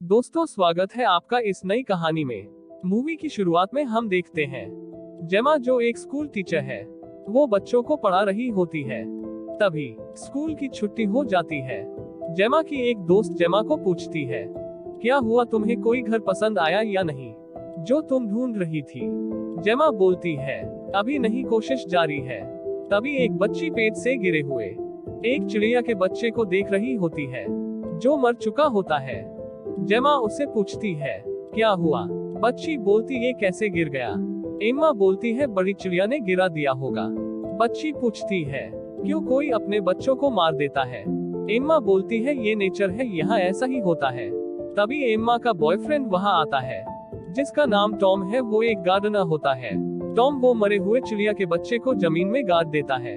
दोस्तों, स्वागत है आपका इस नई कहानी में। मूवी की शुरुआत में हम देखते हैं जेमा, जो एक स्कूल टीचर है। वो बच्चों को पढ़ा रही होती है। तभी स्कूल की छुट्टी हो जाती है। जेमा की एक दोस्त जेमा को पूछती है, क्या हुआ, तुम्हें कोई घर पसंद आया या नहीं, जो तुम ढूंढ रही थी? जेमा बोलती है, अभी नहीं, कोशिश जारी है। तभी एक बच्ची पेड़ से गिरे हुए एक चिड़िया के बच्चे को देख रही होती है, जो मर चुका होता है। जेमा उससे पूछती है, क्या हुआ? बच्ची बोलती, ये कैसे गिर गया? एम्मा बोलती है, बड़ी चिड़िया ने गिरा दिया होगा। बच्ची पूछती है, क्यों, कोई अपने बच्चों को मार देता है? एम्मा बोलती है, ये नेचर है, यहाँ ऐसा ही होता है। तभी एम्मा का बॉयफ्रेंड वहाँ आता है, जिसका नाम टॉम है। वो एक गार्डनर होता है। टॉम वो मरे हुए चिड़िया के बच्चे को जमीन में गाड़ देता है।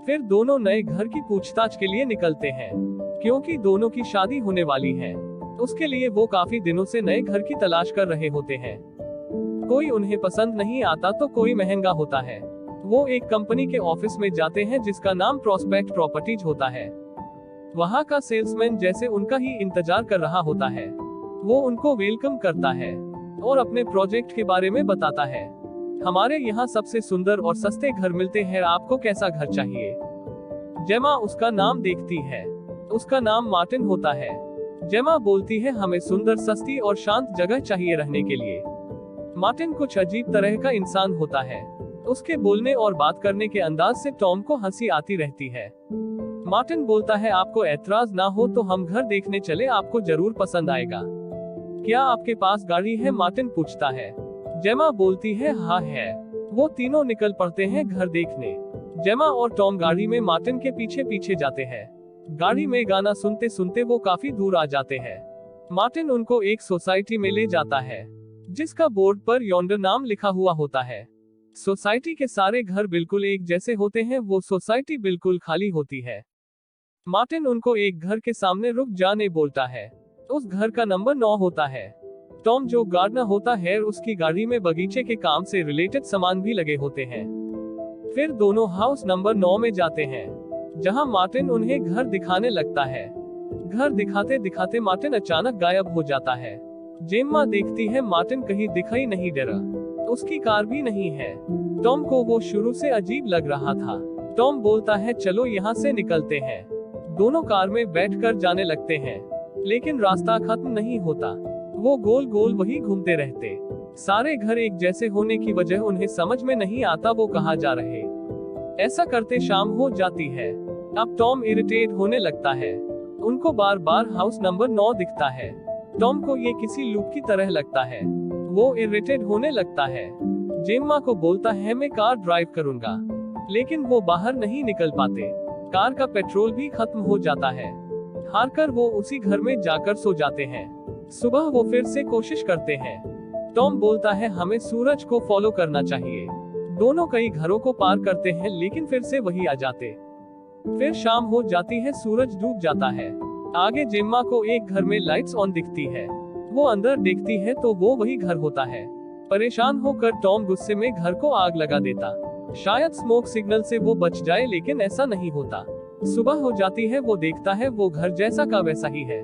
फिर दोनों नए घर की पूछताछ के लिए निकलते हैं, क्योंकि दोनों की शादी होने वाली है। उसके लिए वो काफी दिनों से नए घर की तलाश कर रहे होते हैं। कोई उन्हें पसंद नहीं आता तो कोई महंगा होता है। वो एक कंपनी के ऑफिस में जाते हैं, जिसका नाम प्रोस्पेक्ट प्रॉपर्टीज होता है। वहाँ का सेल्समैन जैसे उनका ही इंतजार कर रहा होता है। वो उनको वेलकम करता है और अपने प्रोजेक्ट के बारे में बताता है। हमारे यहाँ सबसे सुंदर और सस्ते घर मिलते हैं, आपको कैसा घर चाहिए? जेमा उसका नाम देखती है। उसका नाम मार्टिन होता है। जेमा बोलती है, हमें सुंदर, सस्ती और शांत जगह चाहिए रहने के लिए। मार्टिन कुछ अजीब तरह का इंसान होता है। उसके बोलने और बात करने के अंदाज से टॉम को हंसी आती रहती है। मार्टिन बोलता है, आपको ऐतराज ना हो तो हम घर देखने चले, आपको जरूर पसंद आएगा। क्या आपके पास गाड़ी है? मार्टिन पूछता है। जेमा बोलती है, हाँ है। वो तीनों निकल पड़ते हैं घर देखने। जेमा और टॉम गाड़ी में मार्टिन के पीछे पीछे जाते हैं। गाड़ी में गाना सुनते सुनते वो काफी दूर आ जाते हैं। मार्टिन उनको एक सोसाइटी में ले जाता है, जिसका बोर्ड पर यॉन्डर नाम लिखा हुआ होता है। सोसाइटी के सारे घर बिल्कुल एक जैसे होते हैं। वो सोसाइटी बिल्कुल खाली होती है। मार्टिन उनको एक घर के सामने रुक जाने बोलता है। उस घर का नंबर 9 होता है। टॉम जो गार्डनर होता है, उसकी गाड़ी में बगीचे के काम से रिलेटेड सामान भी लगे होते हैं। फिर दोनों हाउस नंबर 9 में जाते हैं, जहां मार्टिन उन्हें घर दिखाने लगता है। घर दिखाते दिखाते मार्टिन अचानक गायब हो जाता है। जेम्मा देखती है, मार्टिन कहीं दिखाई नहीं दे रहा। उसकी कार भी नहीं है। टॉम को वो शुरू से अजीब लग रहा था। टॉम बोलता है, चलो यहाँ से निकलते हैं। दोनों कार में बैठकर जाने लगते हैं, लेकिन रास्ता खत्म नहीं होता। वो गोल गोल वही घूमते रहते। सारे घर एक जैसे होने की वजह उन्हें समझ में नहीं आता वो कहाँ जा रहे। ऐसा करते शाम हो जाती है। अब टॉम इरिटेट होने लगता है। उनको बार बार हाउस नंबर 9 दिखता है। टॉम को ये किसी लूप की तरह लगता है। वो इरिटेट होने लगता है। जेम्मा को बोलता है, मैं कार ड्राइव करूंगा, लेकिन वो बाहर नहीं निकल पाते। कार का पेट्रोल भी खत्म हो जाता है। हारकर वो उसी घर में जाकर सो जाते हैं। सुबह वो फिर से कोशिश करते हैं। टॉम बोलता है, हमें सूरज को फॉलो करना चाहिए। दोनों कई घरों को पार करते हैं, लेकिन फिर से वही आ जाते। फिर शाम हो जाती है, सूरज डूब जाता है। आगे जेम्मा को एक घर में लाइट्स ऑन दिखती है। वो अंदर देखती है तो वो वही घर होता है। परेशान होकर टॉम गुस्से में घर को आग लगा देता। शायद स्मोक सिग्नल से वो बच जाए, लेकिन ऐसा नहीं होता। सुबह हो जाती है। वो देखता है वो घर जैसा का वैसा ही है।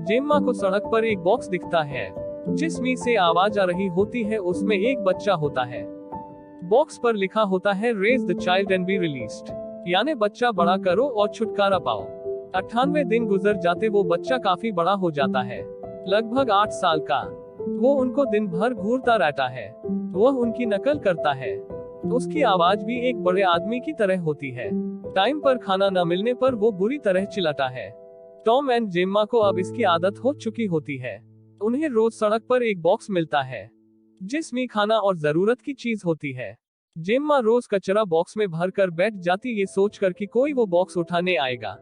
जेम्मा को सड़क पर एक बॉक्स दिखता है, जिसमें से आवाज आ रही होती है। उसमें एक बच्चा होता है। बॉक्स पर लिखा होता है, raise the child and be released, यानी बच्चा बड़ा करो और छुटकारा पाओ। 98 दिन गुजर जाते। वो बच्चा काफी बड़ा हो जाता है, लगभग 8 साल का। वो उनको दिन भर घूरता रहता है। वह उनकी नकल करता है। उसकी आवाज भी एक बड़े आदमी की तरह होती है। टाइम पर खाना न मिलने पर वो बुरी तरह चिल्लाता है। टॉम एंड जेम्मा को अब इसकी आदत हो चुकी होती है। उन्हें रोज सड़क पर एक बॉक्स मिलता है, जिसमें खाना और जरूरत की चीज होती है। जेम्मा रोज कचरा बॉक्स में भरकर बैठ जाती, ये सोचकर कि कोई वो बॉक्स उठाने आएगा।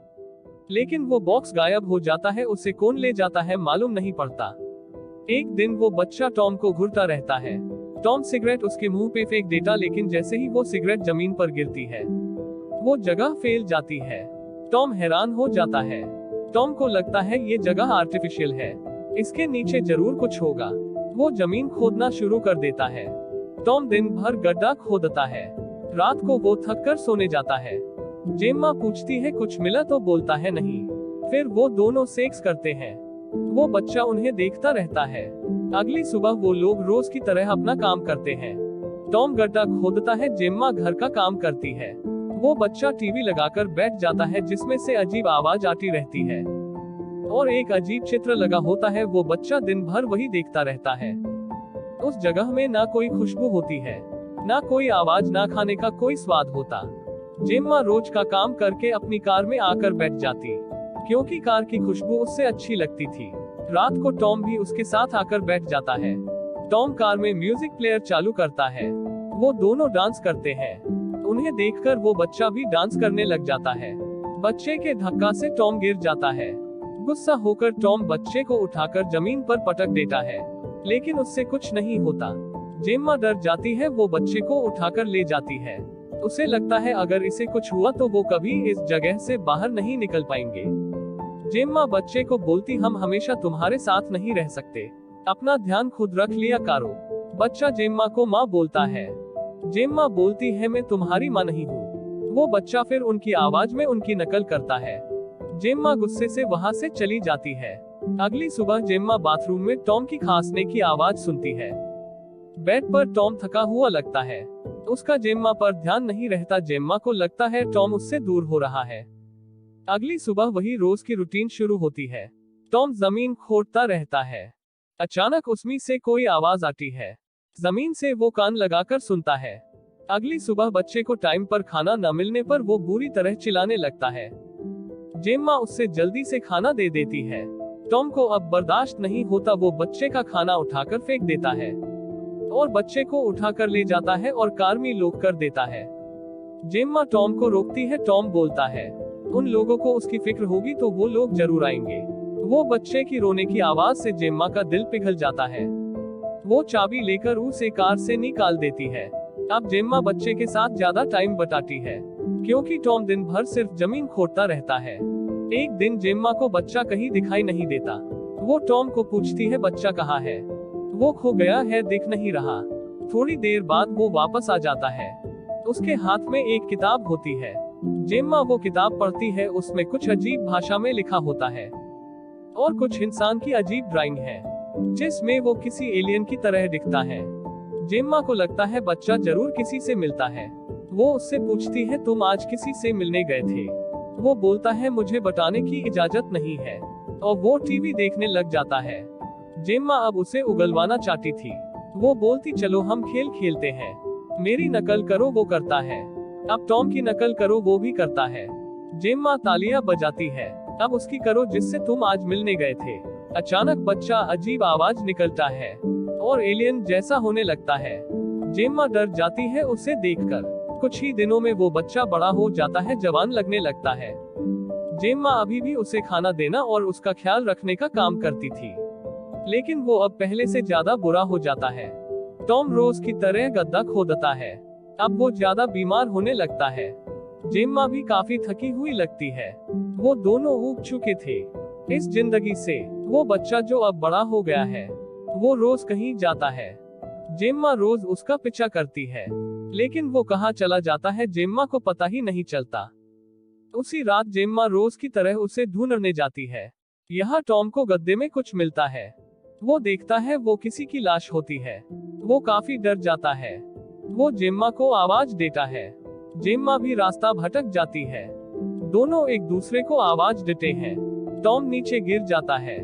लेकिन वो बॉक्स गायब हो जाता है। उसे कौन ले जाता है मालूम नहीं पड़ता। एक दिन वो बच्चा टॉम को घूरता रहता है। टॉम सिगरेट उसके मुंह पे फेंक देता, लेकिन जैसे ही वो सिगरेट जमीन पर गिरती है, वो जगह फैल जाती है। टॉम हैरान हो जाता है। टॉम को लगता है ये जगह आर्टिफिशियल है, इसके नीचे जरूर कुछ होगा। वो जमीन खोदना शुरू कर देता है। टॉम दिन भर गड्ढा खोदता है। रात को वो थक कर सोने जाता है। जेम्मा पूछती है, कुछ मिला? तो बोलता है नहीं। फिर वो दोनों सेक्स करते हैं। वो बच्चा उन्हें देखता रहता है। अगली सुबह वो लोग रोज की तरह अपना काम करते हैं। टॉम गड्ढा खोदता है, जेम्मा घर का काम करती है। वो बच्चा टीवी लगाकर बैठ जाता है जिसमें से अजीब आवाज आती रहती है और एक अजीब चित्र लगा होता है। वो बच्चा दिन भर वही देखता रहता है। उस जगह में ना कोई खुशबू होती है, ना कोई आवाज, ना खाने का कोई स्वाद होता। जेम्मा रोज का काम करके अपनी कार में आकर बैठ जाती, क्योंकि कार की खुशबू उससे अच्छी लगती थी। रात को टॉम भी उसके साथ आकर बैठ जाता है। टॉम कार में म्यूजिक प्लेयर चालू करता है। वो दोनों डांस करते हैं। उन्हें देखकर वो बच्चा भी डांस करने लग जाता है। बच्चे के धक्का से टॉम गिर जाता है। गुस्सा होकर टॉम बच्चे को उठाकर जमीन पर पटक देता है, लेकिन उससे कुछ नहीं होता। जेम्मा डर जाती है। वो बच्चे को उठाकर ले जाती है। उसे लगता है अगर इसे कुछ हुआ तो वो कभी इस जगह से बाहर नहीं निकल पाएंगे। जेम्मा बच्चे को बोलती, हम हमेशा तुम्हारे साथ नहीं रह सकते, अपना ध्यान खुद रख लिया करो। बच्चा जेम्मा को माँ बोलता है। जेम्मा बोलती है, मैं तुम्हारी माँ नहीं हूँ। वो बच्चा फिर उनकी आवाज में उनकी नकल करता है। जेम्मा गुस्से से वहाँ से चली जाती है। अगली सुबह जेम्मा बाथरूम में टॉम की खांसने की आवाज सुनती है। बेड पर टॉम थका हुआ लगता है। उसका जेम्मा पर ध्यान नहीं रहता। जेम्मा को लगता है टॉम उससे दूर हो रहा है। अगली सुबह वही रोज की रूटीन शुरू होती है। टॉम जमीन खोदता रहता है। अचानक उसमें से कोई आवाज आती है। जमीन से वो कान लगाकर सुनता है। अगली सुबह बच्चे को टाइम पर खाना न मिलने पर वो बुरी तरह चिल्लाने लगता है। जेम्मा उससे जल्दी से खाना दे देती है। टॉम को अब बर्दाश्त नहीं होता। वो बच्चे का खाना उठाकर फेंक देता है और बच्चे को उठाकर ले जाता है और कार में लॉक कर देता है। जेम्मा टॉम को रोकती है। टॉम बोलता है, उन लोगों को उसकी फिक्र होगी तो वो लोग जरूर आएंगे। वो बच्चे की रोने की आवाज से जेम्मा का दिल पिघल जाता है। वो चाबी लेकर उसे कार से निकाल देती है। अब जेम्मा बच्चे के साथ ज्यादा टाइम बिताती है, क्योंकि टॉम दिन भर सिर्फ जमीन खोदता रहता है। एक दिन जेम्मा को बच्चा कहीं दिखाई नहीं देता। वो टॉम को पूछती है, बच्चा कहाँ है? वो खो गया है, दिख नहीं रहा। थोड़ी देर बाद वो वापस आ जाता है। उसके हाथ में एक किताब होती है। जेम्मा वो किताब पढ़ती है। उसमें कुछ अजीब भाषा में लिखा होता है और कुछ इंसान की अजीब ड्राइंग है, जिसमें वो किसी एलियन की तरह दिखता है। जेम्मा को लगता है बच्चा जरूर किसी से मिलता है। वो उससे पूछती है, तुम आज किसी से मिलने गए थे? वो बोलता है, मुझे बताने की इजाजत नहीं है, और वो टीवी देखने लग जाता है। जेम्मा अब उसे उगलवाना चाहती थी। वो बोलती, चलो हम खेल खेलते हैं, मेरी नकल करो। वो करता है। अब टॉम की नकल करो। वो भी करता है। जेम्मा तालियां बजाती है। अब उसकी करो जिससे तुम आज मिलने गए थे। अचानक बच्चा अजीब आवाज निकलता है और एलियन जैसा होने लगता है। जेम्मा डर जाती है उसे देखकर। कुछ ही दिनों में वो बच्चा बड़ा हो जाता है, जवान लगने लगता है। जेम्मा अभी भी उसे खाना देना और उसका ख्याल रखने का काम करती थी, लेकिन वो अब पहले से ज्यादा बुरा हो जाता है। टॉम रोज की तरह गड्ढा खोदता है। अब वो ज्यादा बीमार होने लगता है। जेम्मा भी काफी थकी हुई लगती है। वो दोनों ऊब चुके थे इस जिंदगी से। वो बच्चा जो अब बड़ा हो गया है, वो रोज कहीं जाता है। जेम्मा रोज उसका पीछा करती है, लेकिन वो कहाँ चला जाता है जेम्मा को पता ही नहीं चलता। उसी रात जेम्मा रोज की तरह उसे ढूंढने जाती है। यहाँ टॉम को गड्ढे में कुछ मिलता है। वो देखता है वो किसी की लाश होती है। वो काफी डर जाता है। वो जेम्मा को आवाज देता है। जेम्मा भी रास्ता भटक जाती है। दोनों एक दूसरे को आवाज देते हैं। टॉम नीचे गिर जाता है।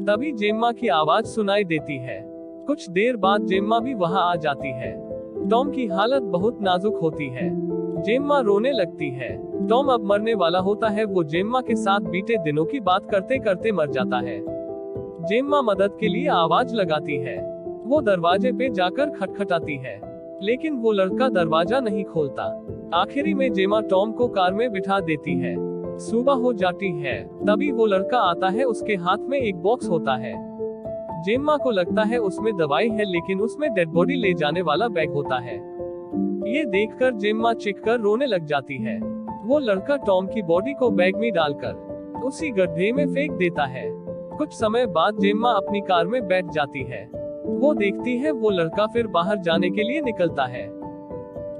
तभी जेम्मा की आवाज सुनाई देती है। कुछ देर बाद जेम्मा भी वहां आ जाती है। टॉम की हालत बहुत नाजुक होती है। जेम्मा रोने लगती है। टॉम अब मरने वाला होता है। वो जेम्मा के साथ बीते दिनों की बात करते करते मर जाता है। जेम्मा मदद के लिए आवाज लगाती है। वो दरवाजे पे जाकर खटखटाती है, लेकिन वो लड़का दरवाजा नहीं खोलता। आखिरी में जेम्मा टॉम को कार में बिठा देती है। सुबह हो जाती है। तभी वो लड़का आता है। उसके हाथ में एक बॉक्स होता है। जेम्मा को लगता है उसमें दवाई है, लेकिन उसमें डेड बॉडी ले जाने वाला बैग होता है। ये देखकर जेम्मा चीखकर रोने लग जाती है। वो लड़का टॉम की बॉडी को बैग में डालकर उसी गड्ढे में फेंक देता है। कुछ समय बाद जेम्मा अपनी कार में बैठ जाती है। वो देखती है वो लड़का फिर बाहर जाने के लिए निकलता है।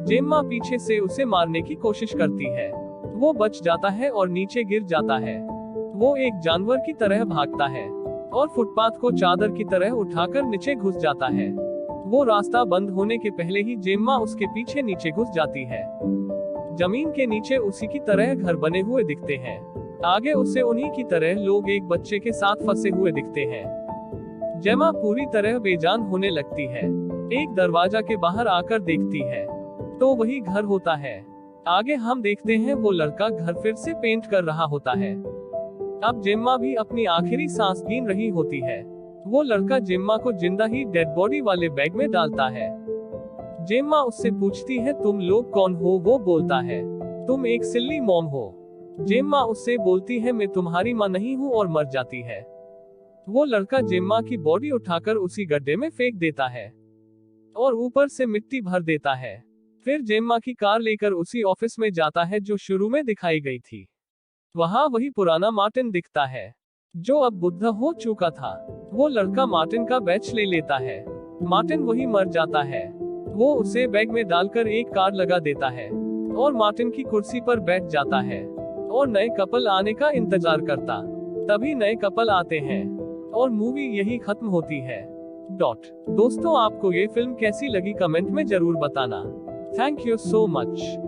जेम्मा पीछे से उसे मारने की कोशिश करती है। वो बच जाता है और नीचे गिर जाता है। वो एक जानवर की तरह भागता है और फुटपाथ को चादर की तरह उठाकर नीचे घुस जाता है। वो रास्ता बंद होने के पहले ही जेम्मा उसके पीछे नीचे घुस जाती है। जमीन के नीचे उसी की तरह घर बने हुए दिखते हैं। आगे उसे उन्हीं की तरह लोग एक बच्चे के साथ फंसे हुए दिखते हैं। जेम्मा पूरी तरह बेजान होने लगती है। एक दरवाजा के बाहर आकर देखती है तो वही घर होता है। आगे हम देखते हैं वो लड़का घर फिर से पेंट कर रहा होता है। अब जेम्मा भी अपनी आखिरी सांस गिन रही होती है। वो लड़का जेम्मा को जिंदा ही डेड बॉडी वाले बैग में डालता है। जेम्मा उससे पूछती है तुम लोग कौन हो? वो बोलता है तुम एक सिल्ली मॉम हो। जेम्मा उससे बोलती है मैं तुम्हारी माँ नहीं हूँ और मर जाती है। वो लड़का जेम्मा की बॉडी उठाकर उसी गड्ढे में फेंक देता है और ऊपर से मिट्टी भर देता है। फिर जेम्मा की कार लेकर उसी ऑफिस में जाता है जो शुरू में दिखाई गई थी। वहाँ वही पुराना मार्टिन दिखता है जो अब बुद्ध हो चुका था। वो लड़का मार्टिन का बैच ले लेता है। मार्टिन वही मर जाता है। वो उसे बैग में डालकर एक कार लगा देता है और मार्टिन की कुर्सी पर बैठ जाता है और नए कपल आने का इंतजार करता। तभी नए कपल आते हैं और मूवी यही खत्म होती है। दोस्तों, आपको ये फिल्म कैसी लगी कमेंट में जरूर बताना। Thank you so much.